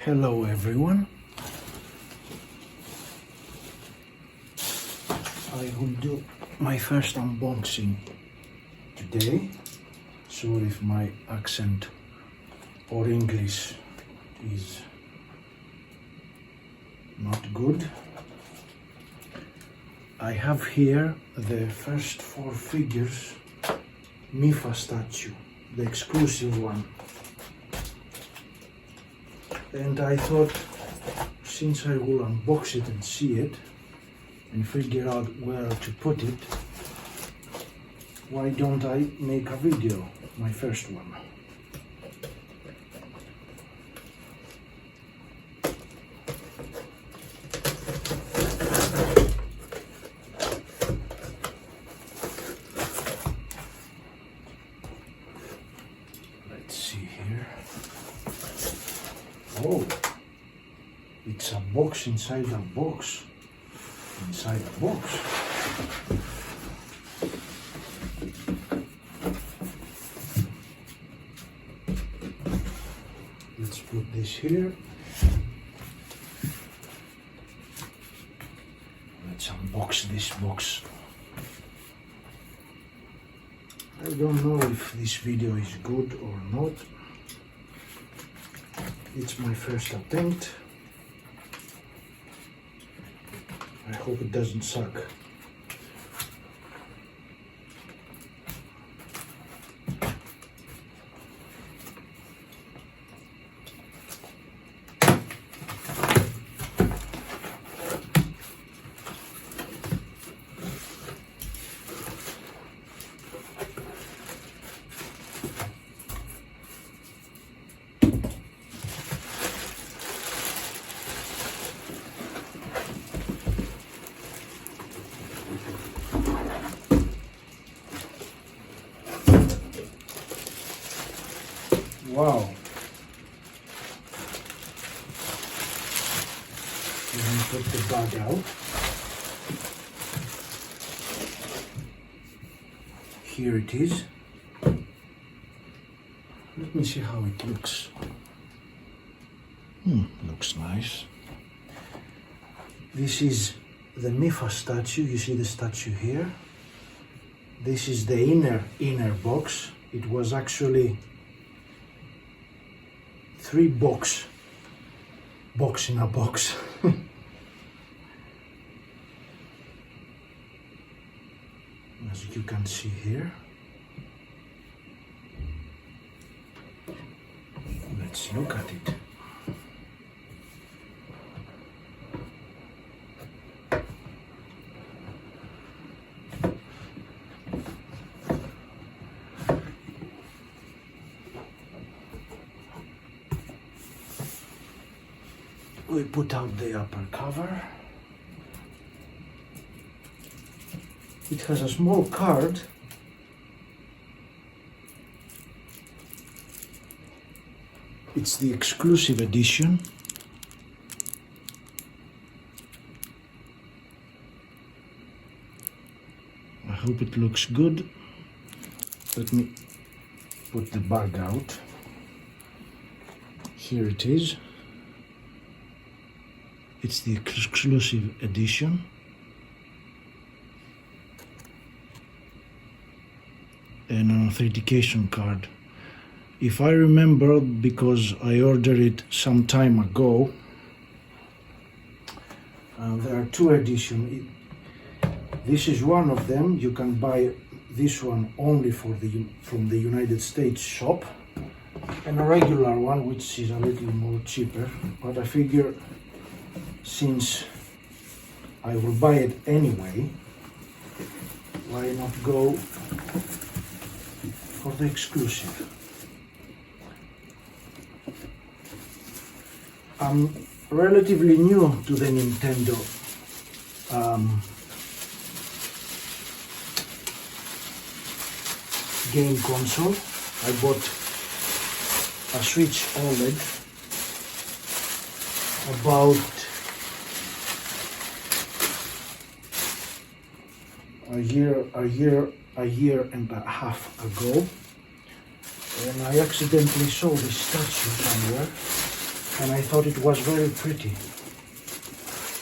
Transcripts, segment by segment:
Hello everyone. I will do my first unboxing today. Sorry if my accent or English is not good. I have here the First4figures Mipha statue, the exclusive one. And I thought, since I will unbox it and see it and figure out where to put it, why don't I make a video, my first one. Let's see here. Oh, it's a box inside a box. Inside a box. Let's put this here. Let's unbox this box. I don't know if this video is good or not. It's my first attempt. I hope it doesn't suck. Wow. Let me put the bag out. Here it is. Let me see how it looks. Looks nice. This is the Mipha statue. You see the statue here. This is the inner box. It was actually three box in a box. As you can see here. Let's look at it. We put out the upper cover. It has a small card. It's the exclusive edition. I hope it looks good. Let me put the bag out. Here it is. It's the exclusive edition. And an authentication card. If I remember, because I ordered it some time ago, there are two editions. This is one of them. You can buy this one only from the United States shop, and a regular one, which is a little more cheaper. But I figure, since I will buy it anyway, why not go for the exclusive? I'm relatively new to the Nintendo game console. I bought a Switch OLED about a year and a half ago, and I accidentally saw this statue somewhere and I thought it was very pretty.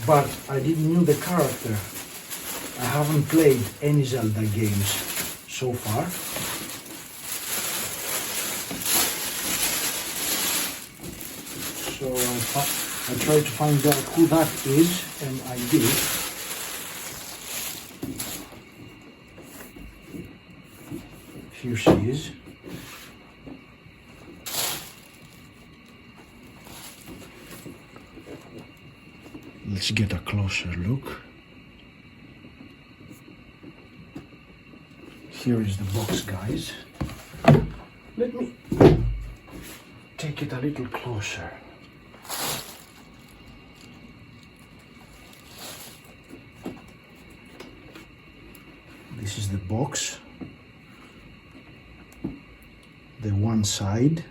But I didn't know the character. I haven't played any Zelda games so far. So I tried to find out who that is, and I did. Here she is. Let's get a closer look. Here is the box, guys. Let me take it a little closer. This is the box. The one side.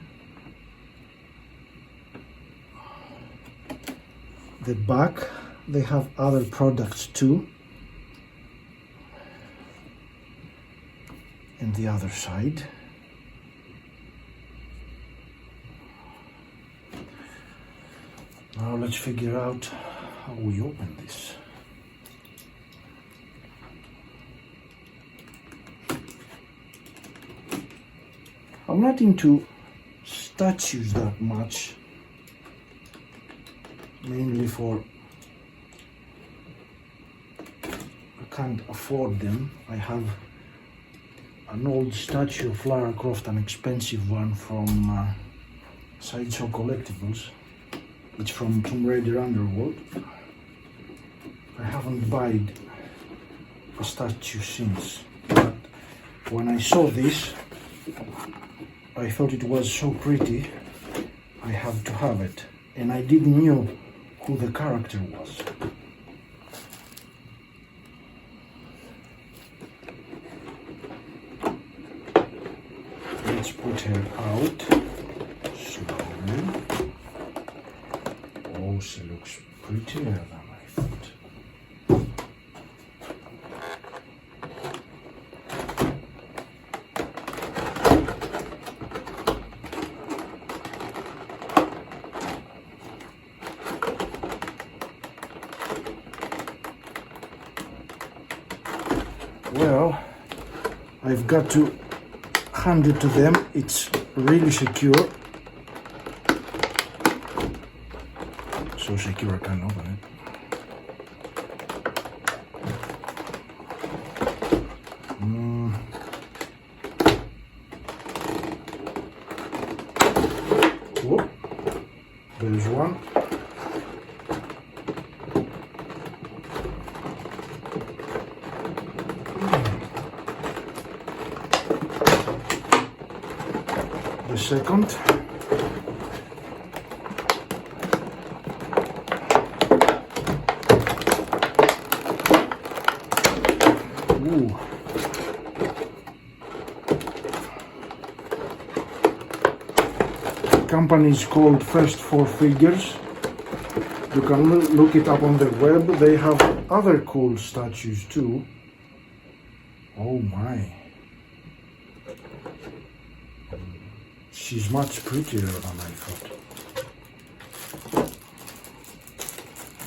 The back, they have other products too. And the other side. Now let's figure out how we open this. I'm not into statues that much, mainly for I can't afford them. I have an old statue of Lara Croft, an expensive one from Sideshow Collectibles. It's from Tomb Raider Underworld. I haven't bought a statue since, but when I saw this, I thought it was so pretty, I have to have it. And I didn't know who the character was. Let's put her out slowly. Oh, she looks prettier than I thought. Well, I've got to hand it to them. It's really secure. So secure I can't open it. Whoop. There's one. The second. Ooh. The company is called First4figures. You can look it up on their web. They have other cool statues too. Oh my. She's much prettier than I thought.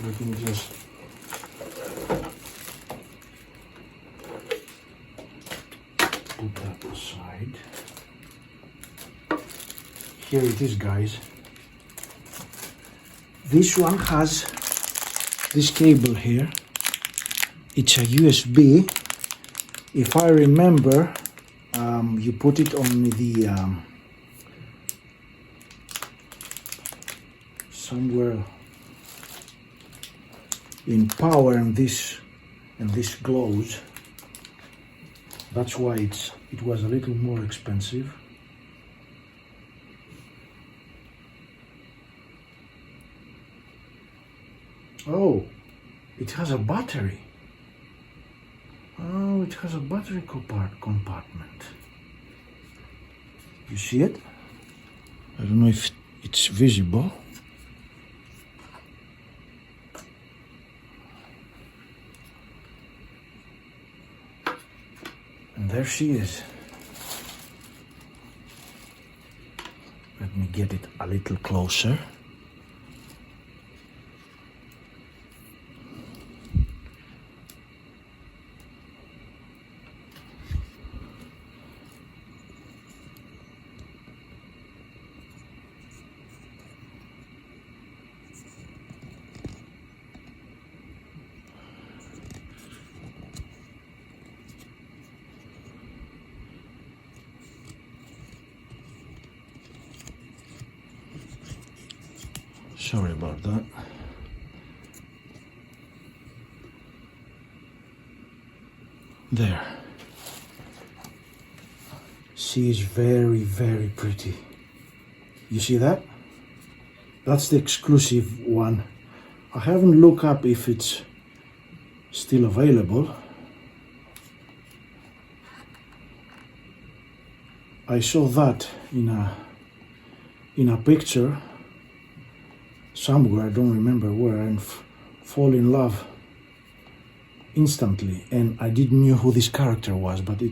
Let me just put that aside. Here it is, guys. This one has this cable here. It's a USB. If I remember, you put it on the somewhere in power, and this glows. That's why it was a little more expensive. Oh, it has a battery. Oh, it has a battery compartment. You see it? I don't know if it's visible. And there she is. Let me get it a little closer. Sorry about that. There. She is very, very pretty. You see that? That's the exclusive one. I haven't looked up if it's still available. I saw that in a picture somewhere, I don't remember where, and fall in love instantly. And I didn't know who this character was, but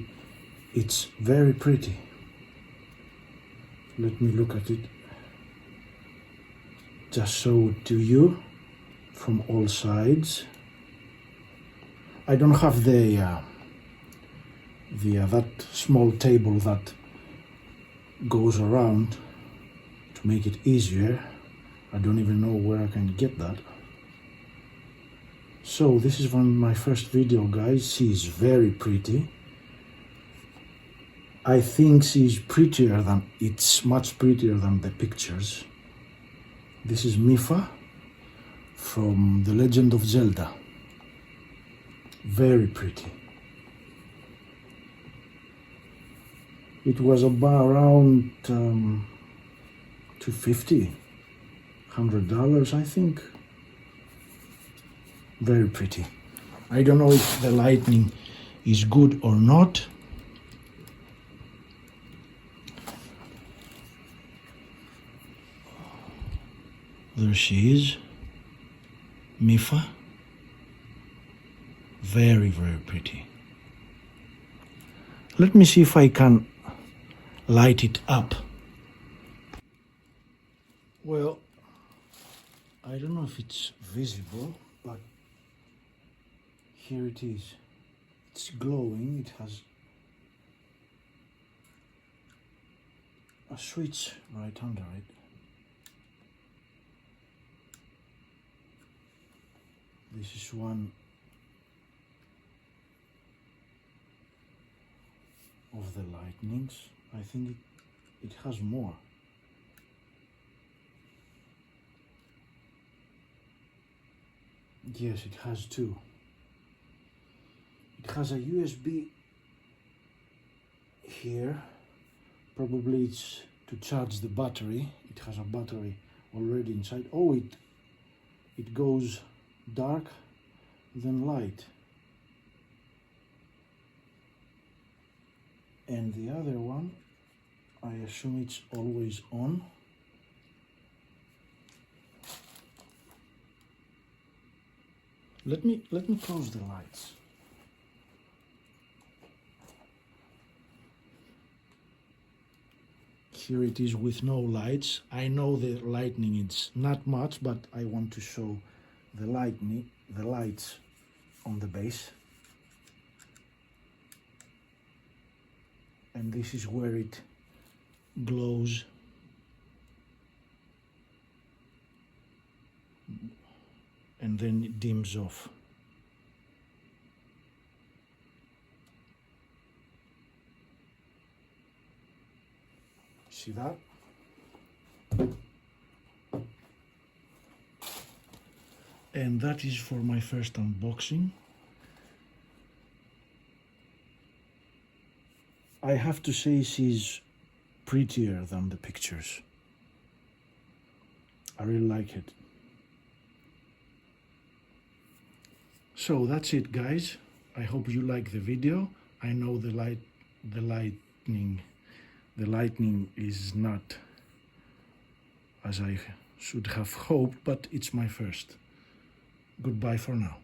it's very pretty. Let me look at it. Just show it to you from all sides. I don't have that small table that goes around to make it easier. I don't even know where I can get that. So this is from my first video, guys. She's very pretty. I think it's much prettier than the pictures. This is Mipha from The Legend of Zelda. Very pretty. It was about around $250, $100, I think. Very pretty. I don't know if the lighting is good or not. There she is, Mipha. Very, very pretty. Let me see if I can light it up. Well, I don't know if it's visible, but here it is. It's glowing. It has a switch right under it. This is one of the lightnings. I think it has more. Yes, it has two. It has a USB here. Probably it's to charge the battery. It has a battery already inside. Oh, it goes dark, then light. And the other one, I assume it's always on. Let me close the lights. Here it is with no lights. I know the lighting is not much, but I want to show the lights on the base. And this is where it glows. And then it dims off. See that? And that is for my first unboxing. I have to say she's prettier than the pictures. I really like it. So that's it, guys. I hope you like the video. I know the lightning is not as I should have hoped, but it's my first. Goodbye for now.